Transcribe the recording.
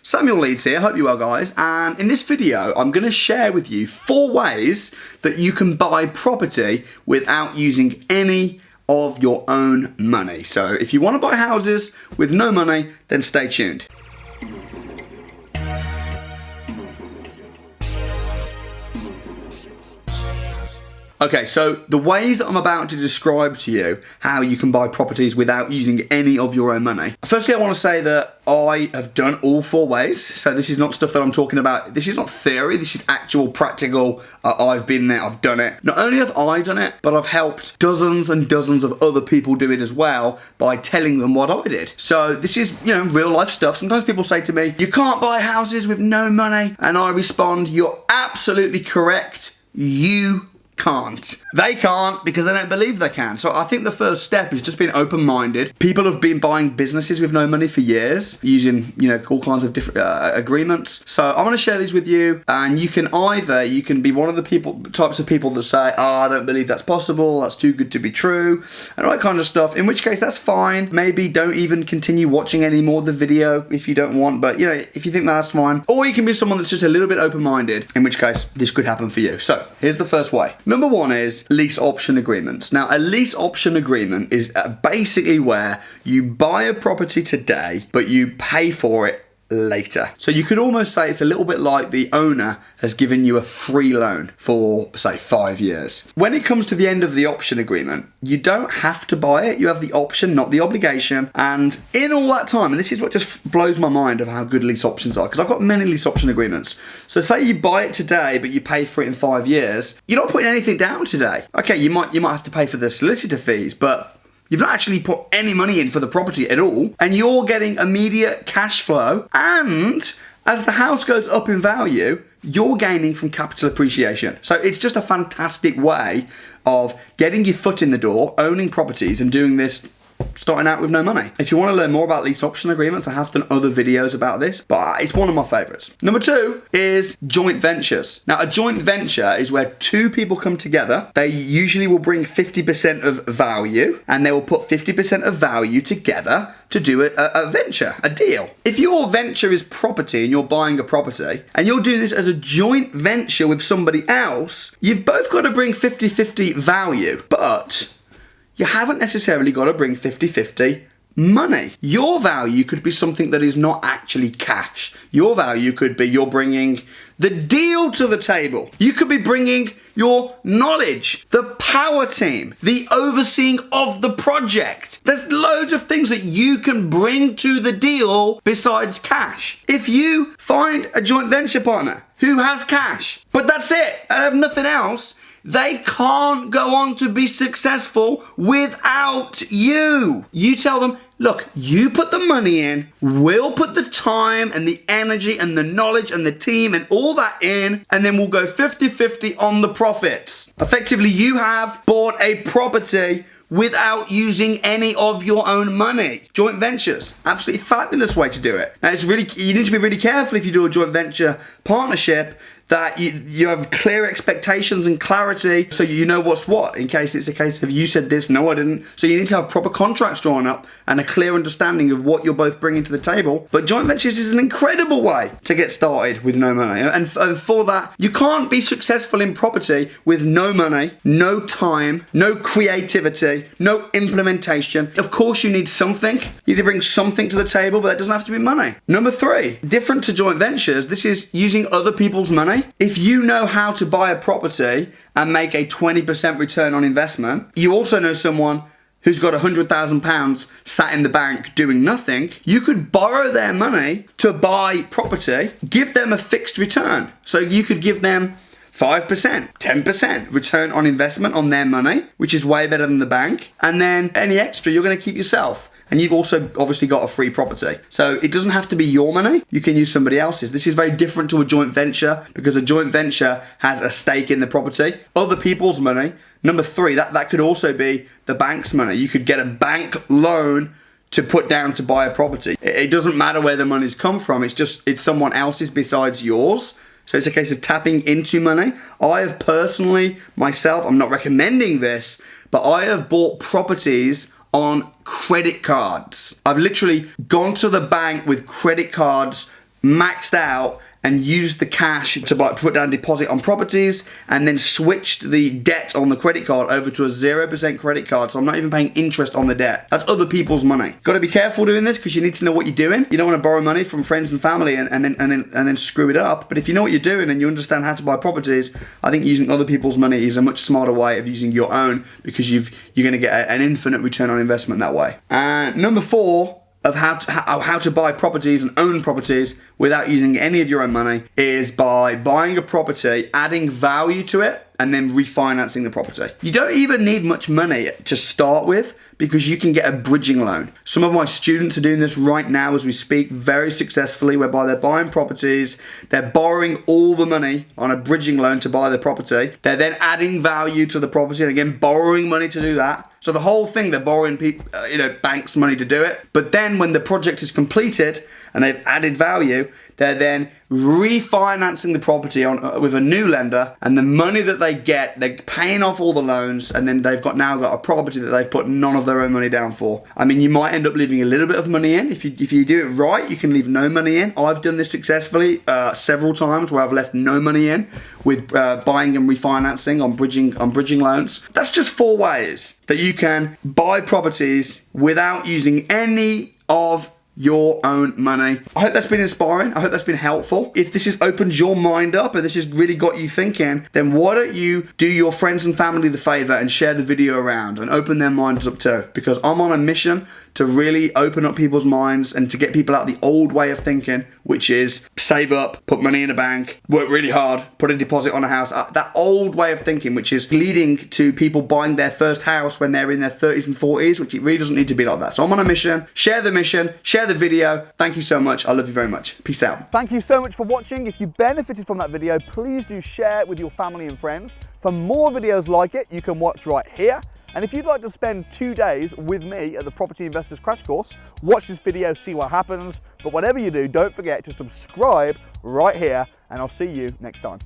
Samuel Leeds here, hope you are guys, and in this video I'm going to share with you 4 ways that you can buy property without using any of your own money. So if you want to buy houses with no money, then stay tuned. Okay, so the ways that I'm about to describe to you how you can buy properties without using any of your own money. Firstly, I want to say that I have done all 4 ways. So this is not stuff that I'm talking about. This is not theory. This is actual practical. I've been there. I've done it. Not only have I done it, but I've helped dozens and dozens of other people do it as well by telling them what I did. So this is, real life stuff. Sometimes people say to me, you can't buy houses with no money. And I respond, you're absolutely correct. You can't. They can't because they don't believe they can. So I think the first step is just being open-minded. People have been buying businesses with no money for years, using, all kinds of different agreements. So I'm going to share these with you, and you can be one of the types of people that say, I don't believe that's possible, that's too good to be true, and all that kind of stuff, in which case that's fine. Maybe don't even continue watching any more of the video if you don't want, but if you think that's fine. Or you can be someone that's just a little bit open-minded, in which case this could happen for you. So here's the first way. Number 1 is lease option agreements. Now, a lease option agreement is basically where you buy a property today, but you pay for it later. So you could almost say it's a little bit like the owner has given you a free loan for, say, 5 years. When it comes to the end of the option agreement, you don't have to buy it. You have the option, not the obligation. And in all that time, and this is what just blows my mind of how good lease options are, because I've got many lease option agreements. So say you buy it today, but you pay for it in 5 years, you're not putting anything down today. Okay, you might have to pay for the solicitor fees, but you've not actually put any money in for the property at all, and you're getting immediate cash flow, and as the house goes up in value, you're gaining from capital appreciation. So it's just a fantastic way of getting your foot in the door, owning properties, and doing this starting out with no money. If you want to learn more about lease option agreements, I have done other videos about this, but it's one of my favorites. Number 2 is joint ventures. Now, a joint venture is where 2 people come together. They usually will bring 50% of value, and they will put 50% of value together to do a venture, a deal. If your venture is property and you're buying a property, and you're doing this as a joint venture with somebody else, you've both got to bring 50-50 value, but you haven't necessarily got to bring 50-50 money. Your value could be something that is not actually cash. Your value could be you're bringing the deal to the table. You could be bringing your knowledge, the power team, the overseeing of the project. There's loads of things that you can bring to the deal besides cash. If you find a joint venture partner who has cash, but that's it, and have nothing else, they can't go on to be successful without you. You tell them, look, you put the money in, we'll put the time and the energy and the knowledge and the team and all that in, and then we'll go 50-50 on the profits. Effectively, you have bought a property without using any of your own money. Joint ventures, absolutely fabulous way to do it. Now, you need to be really careful if you do a joint venture partnership that you have clear expectations and clarity, so you know what's what, in case it's a case of you said this, no I didn't. So you need to have proper contracts drawn up and a clear understanding of what you're both bringing to the table. But joint ventures is an incredible way to get started with no money. And for that, you can't be successful in property with no money, no time, no creativity, no implementation. Of course you need something. You need to bring something to the table, but that doesn't have to be money. Number 3, different to joint ventures, this is using other people's money. If you know how to buy a property and make a 20% return on investment, you also know someone who's got £100,000 sat in the bank doing nothing, you could borrow their money to buy property, give them a fixed return. So you could give them 5%, 10% return on investment on their money, which is way better than the bank. And then any extra you're going to keep yourself. And you've also obviously got a free property. So it doesn't have to be your money. You can use somebody else's. This is very different to a joint venture because a joint venture has a stake in the property, other people's money. Number 3, that could also be the bank's money. You could get a bank loan to put down to buy a property. It doesn't matter where the money's come from. It's someone else's besides yours. So it's a case of tapping into money. I have personally, myself, I'm not recommending this, but I have bought properties on credit cards. I've literally gone to the bank with credit cards maxed out and used the cash to put down deposit on properties, and then switched the debt on the credit card over to a 0% credit card, so I'm not even paying interest on the debt. That's other people's money. Got to be careful doing this, because you need to know what you're doing. You don't want to borrow money from friends and family and then screw it up. But if you know what you're doing and you understand how to buy properties, I think using other people's money is a much smarter way of using your own, because you're going to get an infinite return on investment that way. And number 4 of how to buy properties and own properties without using any of your own money is by buying a property, adding value to it, and then refinancing the property. You don't even need much money to start with, because you can get a bridging loan. Some of my students are doing this right now as we speak very successfully, whereby they're buying properties, they're borrowing all the money on a bridging loan to buy the property, they're then adding value to the property, and again borrowing money to do that. So the whole thing, they're borrowing banks money to do it. But then when the project is completed and they've added value, they're then refinancing the property with a new lender, and the money that they get, they're paying off all the loans, and then they've now got a property that they've put none of their own money down for. I mean, you might end up leaving a little bit of money in. If you do it right, you can leave no money in. I've done this successfully several times, where I've left no money in with buying and refinancing on bridging loans. That's just 4 ways that you can buy properties without using any of your own money. I hope that's been inspiring. I hope that's been helpful. If this has opened your mind up and this has really got you thinking, then why don't you do your friends and family the favor and share the video around and open their minds up too? Because I'm on a mission to really open up people's minds and to get people out of the old way of thinking, which is save up, put money in a bank, work really hard, put a deposit on a house. That old way of thinking, which is leading to people buying their first house when they're in their 30s and 40s, which it really doesn't need to be like that. So I'm on a mission. Share the mission, share the video. Thank you so much. I love you very much. Peace out. Thank you so much for watching. If you benefited from that video, please do share it with your family and friends. For more videos like it, you can watch right here. And if you'd like to spend 2 days with me at the Property Investors Crash Course, watch this video, see what happens. But whatever you do, don't forget to subscribe right here, and I'll see you next time.